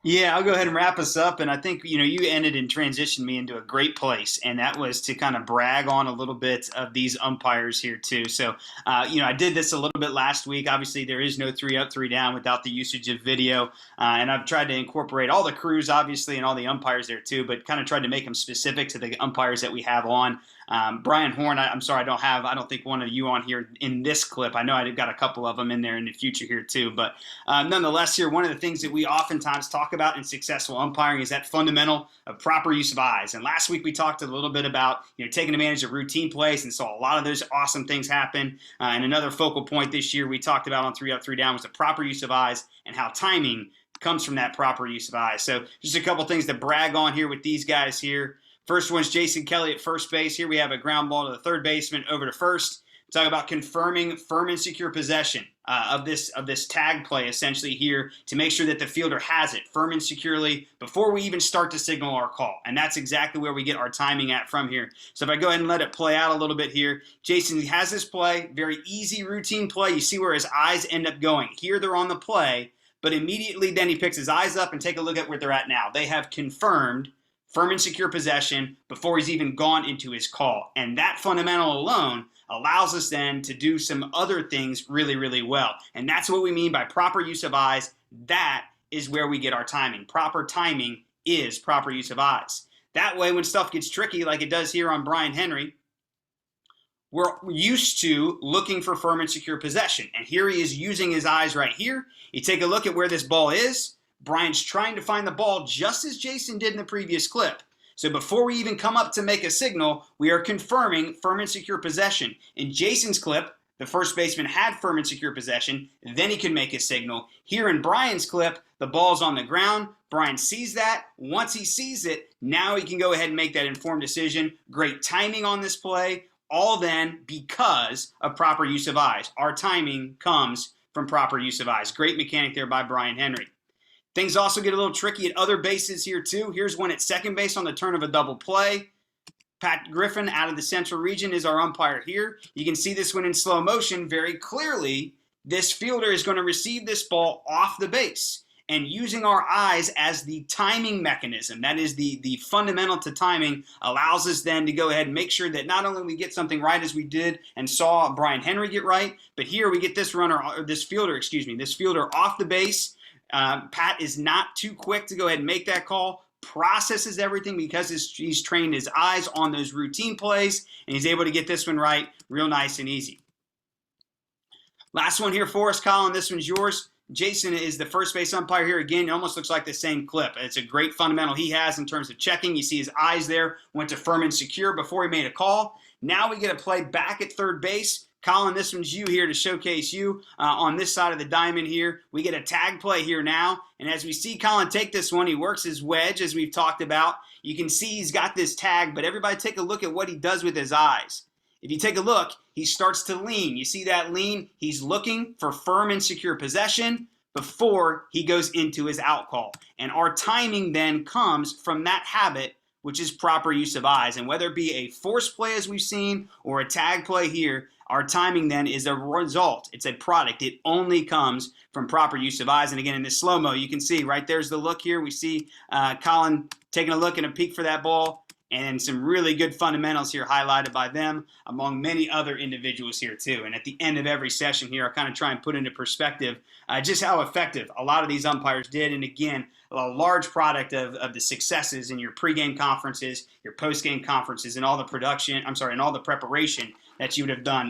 Yeah, I'll go ahead and wrap us up. And I think, you ended and transitioned me into a great place. And that was to kind of brag on a little bit of these umpires here, too. So, I did this a little bit last week. Obviously, there is no three up, three down without the usage of video. And I've tried to incorporate all the crews, obviously, and all the umpires there, too, but kind of tried to make them specific to the umpires that we have on. Brian Horn, I'm sorry, I don't think one of you on here in this clip. I know I've got a couple of them in there in the future here too, but nonetheless here, one of the things that we oftentimes talk about in successful umpiring is that fundamental of proper use of eyes. And last week we talked a little bit about, taking advantage of routine plays and saw a lot of those awesome things happen. And another focal point this year we talked about on three up, three down was the proper use of eyes and how timing comes from that proper use of eyes. So just a couple things to brag on here with these guys here. First one's Jason Kelly at first base. Here we have a ground ball to the third baseman over to first. Talk about confirming firm and secure possession of this tag play essentially here to make sure that the fielder has it firm and securely before we even start to signal our call. And that's exactly where we get our timing at from here. So if I go ahead and let it play out a little bit here, Jason has this play, very easy routine play. You see where his eyes end up going. Here they're on the play, but immediately then he picks his eyes up and take a look at where they're at now. They have confirmed firm and secure possession before he's even gone into his call. And that fundamental alone allows us then to do some other things really, really well. And that's what we mean by proper use of eyes. That is where we get our timing. Proper timing is proper use of eyes. That way, when stuff gets tricky, like it does here on Brian Henry, we're used to looking for firm and secure possession. And here he is using his eyes right here. You take a look at where this ball is. Brian's trying to find the ball just as Jason did in the previous clip. So before we even come up to make a signal, we are confirming firm and secure possession. In Jason's clip, the first baseman had firm and secure possession, then he can make a signal. Here in Brian's clip, the ball's on the ground. Brian sees that. Once he sees it, now he can go ahead and make that informed decision. Great timing on this play, all then because of proper use of eyes. Our timing comes from proper use of eyes. Great mechanic there by Brian Henry. Things also get a little tricky at other bases here too. Here's one at second base on the turn of a double play. Pat Griffin out of the central region is our umpire here. You can see this one in slow motion very clearly. This fielder is going to receive this ball off the base. And using our eyes as the timing mechanism, that is the fundamental to timing, allows us then to go ahead and make sure that not only we get something right as we did and saw Brian Henry get right, but here we get this fielder off the base. Pat is not too quick to go ahead and make that call, processes everything because he's trained his eyes on those routine plays, and he's able to get this one right real nice and easy. Last one here for us, Colin. This one's yours. Jason is the first base umpire here. Again, it almost looks like the same clip. It's a great fundamental he has in terms of checking. You see his eyes there, went to firm and secure before he made a call. Now we get a play back at third base. Colin, this one's you here to showcase you on this side of the diamond here. We get a tag play here now. And as we see Colin take this one, he works his wedge as we've talked about. You can see he's got this tag, but everybody take a look at what he does with his eyes. If you take a look, he starts to lean. You see that lean? He's looking for firm and secure possession before he goes into his out call. And our timing then comes from that habit, which is proper use of eyes. And whether it be a force play as we've seen or a tag play here, our timing then is a result. It's a product. It only comes from proper use of eyes. And again, in this slow-mo, you can see right there's the look here. We see Colin taking a look and a peek for that ball. And some really good fundamentals here highlighted by them among many other individuals here too. And at the end of every session here, I kind of try and put into perspective just how effective a lot of these umpires did. And again, a large product of the successes in your pregame conferences, your postgame conferences, and all the preparation that you would have done